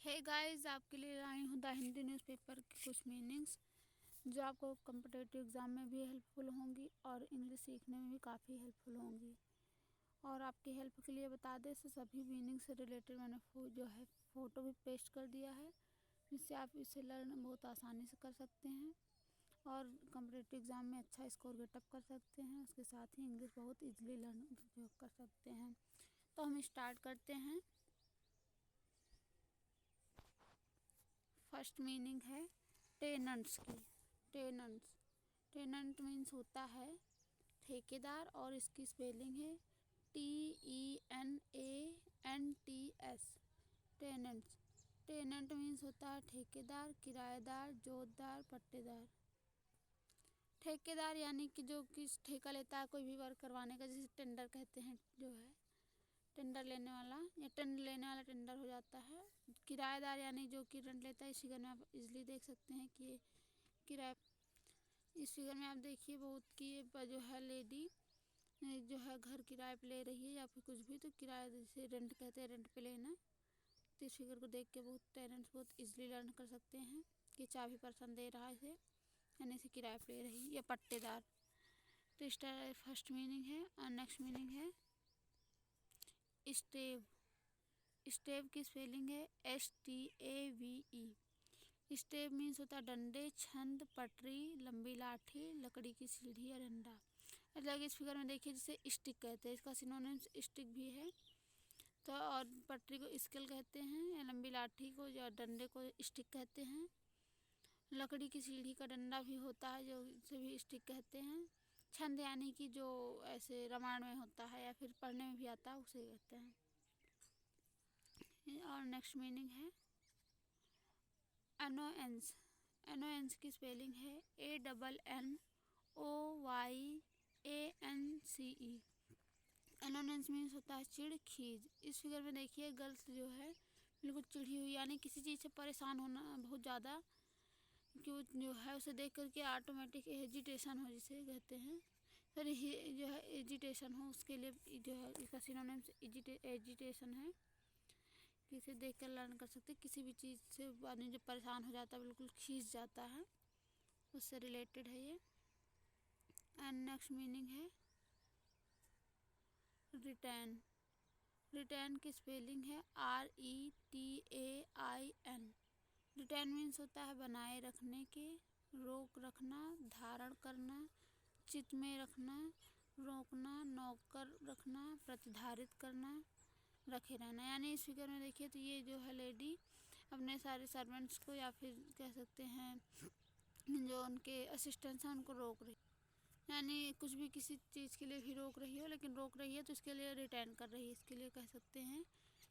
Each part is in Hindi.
हे गाइस, आपके लिए आई हूँ द हिंदी न्यूज़पेपर की कुछ मीनिंग्स जो आपको कम्पिटिटिव एग्ज़ाम में भी हेल्पफुल होंगी और इंग्लिश सीखने में भी काफ़ी हेल्पफुल होंगी। और आपकी हेल्प के लिए बता दें, से सभी मीनिंग से रिलेटेड मैंने फ़ोटो भी पेस्ट कर दिया है, जिससे आप इसे लर्न बहुत आसानी से कर सकते हैं और कम्पिटिटिव एग्ज़ाम में अच्छा स्कोर गेटअप कर सकते हैं। उसके साथ ही इंग्लिश बहुत ईजिली लर्न कर सकते हैं। तो हम स्टार्ट करते हैं। फर्स्ट मीनिंग है टेनेंट्स की। टेनेंट मीन्स होता है ठेकेदार और इसकी स्पेलिंग है TENANTS। टेनेंट मीन्स होता है ठेकेदार, किराएदार, जोतदार, पट्टेदार। ठेकेदार यानी कि जो किस ठेका लेता है कोई भी वर्क करवाने का, जिसे टेंडर कहते हैं, जो है टेंडर लेने वाला या टेंडर लेने वाला टेंडर हो जाता है। किराएदार यानी जो कि रेंट लेता है। इस फिगर में आप इजीली देख सकते हैं कि ये किराए, इस फिगर में आप देखिए बहुत कि ये जो है लेडी जो है घर किराए पे ले रही है या फिर कुछ भी, तो किराए जैसे रेंट कहते हैं, रेंट पे लेना। तो इस फिगर को देख के बहुत टेनेंट्स बहुत इजीली लर्न कर सकते हैं कि चाबी पर्सन दे रहा है इसे, यानी इसे किराए पे ले रही है, या पट्टेदार। तो इस फर्स्ट मीनिंग है। और नेक्स्ट मीनिंग है स्टेव। स्टेव की स्पेलिंग है STAVE। स्टेव मीन्स होता है डंडे, छंद, पटरी, लंबी लाठी, लकड़ी की सीढ़ी या डंडा। मतलब इस फिगर में देखिए जिसे स्टिक कहते हैं, इसका सिनोनिम्स स्टिक भी है। तो और पटरी को स्केल कहते हैं, या लंबी लाठी को या डंडे को स्टिक कहते हैं। लकड़ी की सीढ़ी का डंडा भी होता है, जो इसे भी स्टिक कहते हैं। छंद यानी कि जो ऐसे रामायण में होता है या फिर पढ़ने में भी आता है, उसे कहते हैं। और नेक्स्ट मीनिंग है अनोयंस। अनोयंस की स्पेलिंग है ANNOYANCE। अनोयंस मीन्स होता है चिड़, खीज। इस फिगर में देखिए गर्ल्स जो है बिल्कुल चिढ़ी हुई, यानी किसी चीज़ से परेशान होना बहुत ज़्यादा, कि जो है उसे देख करके ऑटोमेटिक हेजिटेशन हो, जिसे कहते हैं। फिर जो है एजिटेशन हो, उसके लिए जो है इसका सिनोनिम्स एजिटेशन है। इसे देख कर लर्न कर सकते, किसी भी चीज़ से आदमी जब परेशान हो जाता है, बिल्कुल खींच जाता है, उससे रिलेटेड है ये। एंड नेक्स्ट मीनिंग है रिटर्न। रिटर्न की स्पेलिंग है RETAIN। रिटर्न मीन्स होता है बनाए रखने के, रोक रखना, धारण करना, चित्त में रखना, रोकना, नौकर रखना, प्रतिधारित करना, रखे रहना। यानी इस फिगर में देखिए तो ये जो है लेडी अपने सारे सर्वेंट्स को या फिर कह सकते हैं जो उनके असिस्टेंट्स हैं उनको रोक रही, यानी कुछ भी किसी चीज़ के लिए भी रोक रही हो, लेकिन रोक रही है तो इसके लिए रिटर्न कर रही है, इसके लिए कह सकते हैं,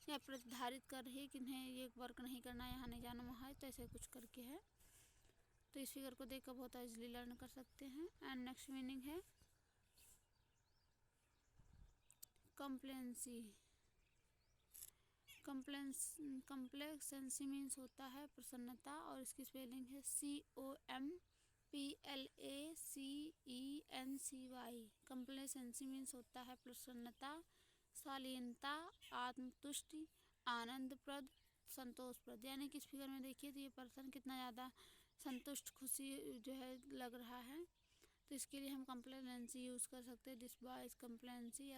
या प्रतिधारित कर रही है कि इन्हें ये वर्क नहीं करना, यहाँ नहीं जाना, वहाँ, तो ऐसे कुछ करके है। तो इस फिगर को देखकर बहुत ईजिली लर्न कर सकते हैं। एंड नेक्स्ट मीनिंग है कंप्लेंसी। कंप्लेक्सेंसी मीन्स होता है प्रसन्नता, और इसकी स्पेलिंग है COMPLACENCY। कंप्लेसेंसी मीन्स होता है प्रसन्नता, शालीनता, आत्मतुष्टि, आनंदप्रद, संतोषप्रद। यानी कि इस फिगर में देखिए तो ये पर्सन कितना ज़्यादा संतुष्ट, खुशी जो है लग रहा है, तो इसके लिए हम कंप्लेसेंसी यूज़ कर सकते हैं। This boy is complacency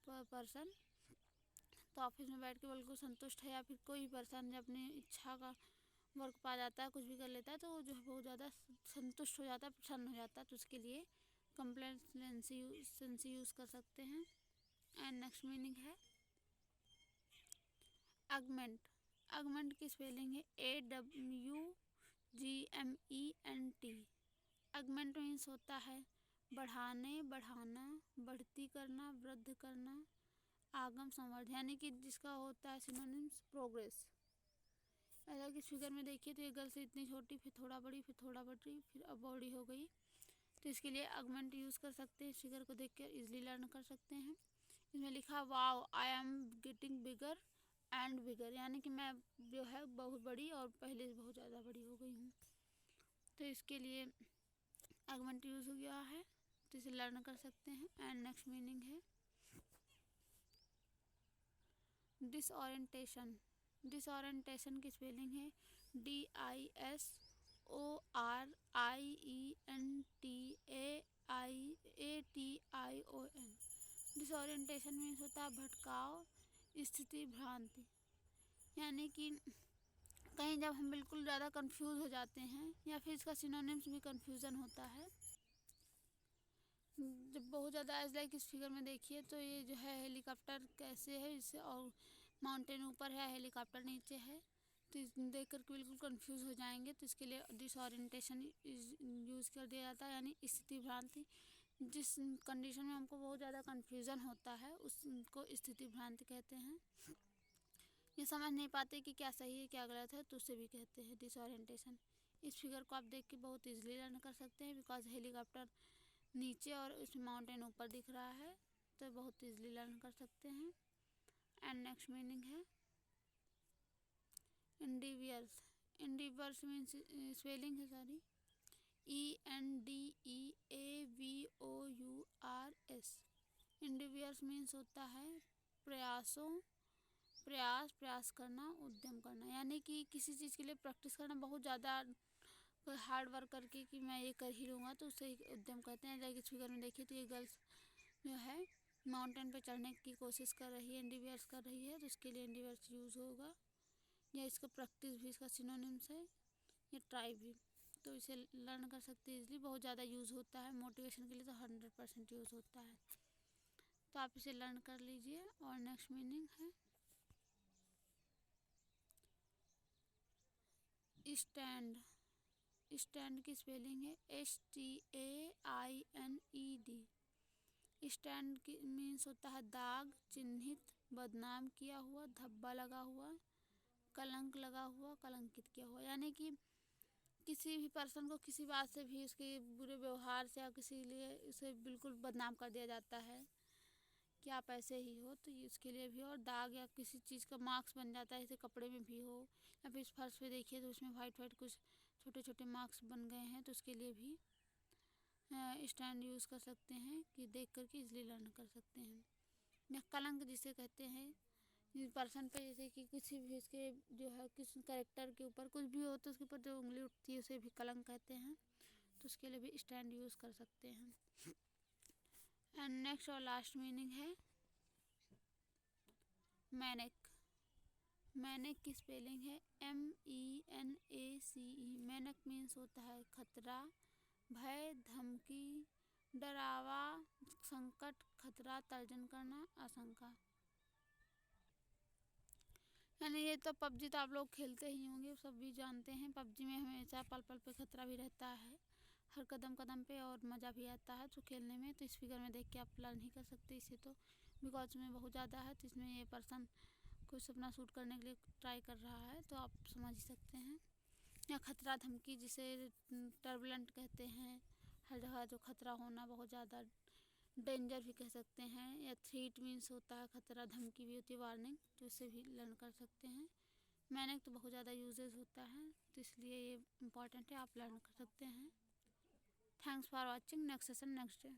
person. तो ऑफिस में बैठ के बिल्कुल संतुष्ट है, या फिर कोई पर्सन जब अपनी इच्छा का वर्क पा जाता है, कुछ भी कर लेता है, तो जो है बहुत ज़्यादा संतुष्ट हो जाता है, प्रसन्न हो जाता है, तो उसके लिए कंप्लेसेंसी यूज़ कर सकते हैं। एंड नेक्स्ट मीनिंग है अगमेंट। अगमेंट की स्पेलिंग है AWGMENT। अगमेंट मीन्स होता है बढ़ाने, बढ़ाना, बढ़ती करना, वृद्धि करना, आगम संवर्धन, यानी कि जिसका होता है सिनोनिम्स प्रोग्रेस। अलग इस फिगर में देखिए तो ये गर्ल से इतनी छोटी, फिर थोड़ा बड़ी, फिर थोड़ा बड़ी, फिर अब बड़ी हो गई, तो इसके लिए अगमेंट यूज़ कर सकते हैं। इस फिगर को देख कर ईजिली लर्न कर सकते हैं। इसमें लिखा wow I am getting bigger and bigger, यानी कि मैं जो है बहुत बड़ी और पहले से बहुत ज़्यादा बड़ी हो गई हूँ, तो इसके लिए अगमेंट यूज़ हो गया है, तो इसे लर्न कर सकते हैं। एंड नेक्स्ट मीनिंग है डिसओरिएंटेशन। डिसोरिएंटेशन की स्पेलिंग है DISORIENTAION। डिसोरिएंटेशन मीन्स होता है भटकाव, स्थिति, भ्रांति। यानी कि कहीं जब हम बिल्कुल ज़्यादा कंफ्यूज हो जाते हैं, या फिर इसका सिनोनिम्स भी कंफ्यूजन होता है। जब बहुत ज़्यादा एज लाइक इस फिगर में देखिए तो ये जो है हेलीकॉप्टर कैसे है इससे, और माउंटेन ऊपर है, हेलीकॉप्टर नीचे है, तो देख कर बिल्कुल कंफ्यूज हो जाएंगे। तो इसके लिए डिसओरिएंटेशन यूज़ कर दिया जाता है, यानी स्थिति भ्रांति। जिस कंडीशन में हमको बहुत ज़्यादा कंफ्यूजन होता है उसको स्थिति भ्रांति कहते हैं। ये समझ नहीं पाते कि क्या सही है क्या गलत है, तो उसे भी कहते हैं डिसओरिएंटेशन। इस फिगर को आप देख के बहुत ईजिली लर्न कर सकते हैं, बिकॉज हेलीकॉप्टर नीचे और उसमें माउंटेन ऊपर दिख रहा है, तो बहुत ईजिली लर्न कर सकते हैं। एंड नेक्स्ट मीनिंग है इंडिवियर्स। इंडिवियर्स मीन्स स्पेलिंग है सॉरी ENDEAVOURS। इंडिवियर्स मीन्स होता है प्रयास करना, उद्यम करना। यानी कि किसी चीज़ के लिए प्रैक्टिस करना, बहुत ज़्यादा हार्ड वर्क करके कि मैं ये कर ही लूँगा, तो उसे उद्यम कहते हैं। जैसे इस फिगर में देखिए तो ये गर्ल्स जो है माउंटेन पे चढ़ने की कोशिश कर रही है, इंडिवियर्स कर रही है, तो इसके लिए इंडिवियर्स यूज़ होगा। या इसका प्रैक्टिस भी इसका सिनोनिम्स है, या ट्राई भी, तो इसे लर्न कर सकते हैं इसलिए। बहुत ज़्यादा यूज़ होता है मोटिवेशन के लिए, तो 100% यूज़ होता है, तो आप इसे लर्न कर लीजिए। और नेक्स्ट मीनिंग है स्टैंड। स्टैंड की स्पेलिंग है STAINED। स्टैंड की मीन्स होता है दाग, चिन्हित, बदनाम किया हुआ, धब्बा लगा हुआ, कलंक लगा हुआ, कलंकित किया हुआ। यानी कि किसी भी पर्सन को किसी बात से भी उसके बुरे व्यवहार से या किसी लिए उसे बिल्कुल बदनाम कर दिया जाता है कि आप ऐसे ही हो, तो इसके लिए भी। और दाग या किसी चीज़ का मार्क्स बन जाता है, जैसे कपड़े में भी हो, या फिर फर्श पे देखिए तो उसमें वाइट वाइट कुछ छोटे छोटे मार्क्स बन गए हैं, तो उसके लिए भी स्टैंड यूज़ कर सकते हैं कि देख करके इजली लर्न कर सकते हैं। या कलंक जिसे कहते हैं पर्सन पे, जैसे कि किसी भी इसके जो है किसी कैरेक्टर के ऊपर कुछ भी हो तो उसके ऊपर जो उंगली उठती है उसे भी कलंक कहते हैं, तो उसके लिए भी स्टैंड यूज़ कर सकते हैं। एंड नेक्स्ट और लास्ट मीनिंग है मैनिक। मैनिक की स्पेलिंग है MENACE। मैनिक मीन्स होता है खतरा, भय, धमकी, डरावा, संकट, खतरा, तर्जन करना, आशंका। यानी ये तो पबजी तो आप लोग खेलते ही होंगे, सब भी जानते हैं। पबजी में हमेशा पल पल पे खतरा भी रहता है, हर कदम कदम पे, और मज़ा भी आता है तो खेलने में। तो इस फिगर में देख के आप लर्न ही कर सकते इसे, तो बिकॉज में बहुत ज़्यादा है, तो इसमें ये पर्सन कुछ अपना शूट करने के लिए ट्राई कर रहा है, तो आप समझ ही सकते हैं। या खतरा, धमकी जिसे टर्बुलेंट कहते हैं, हर जगह जो खतरा होना, बहुत ज़्यादा डेंजर भी कह सकते हैं। या थ्रीट मीन्स होता है खतरा, धमकी भी होती है, वार्निंग, तो इससे भी लर्न कर सकते हैं। मैंने तो बहुत ज़्यादा यूजेस होता है, तो इसलिए ये इम्पॉर्टेंट है, आप लर्न कर सकते हैं। Thanks for watching. Next session next day.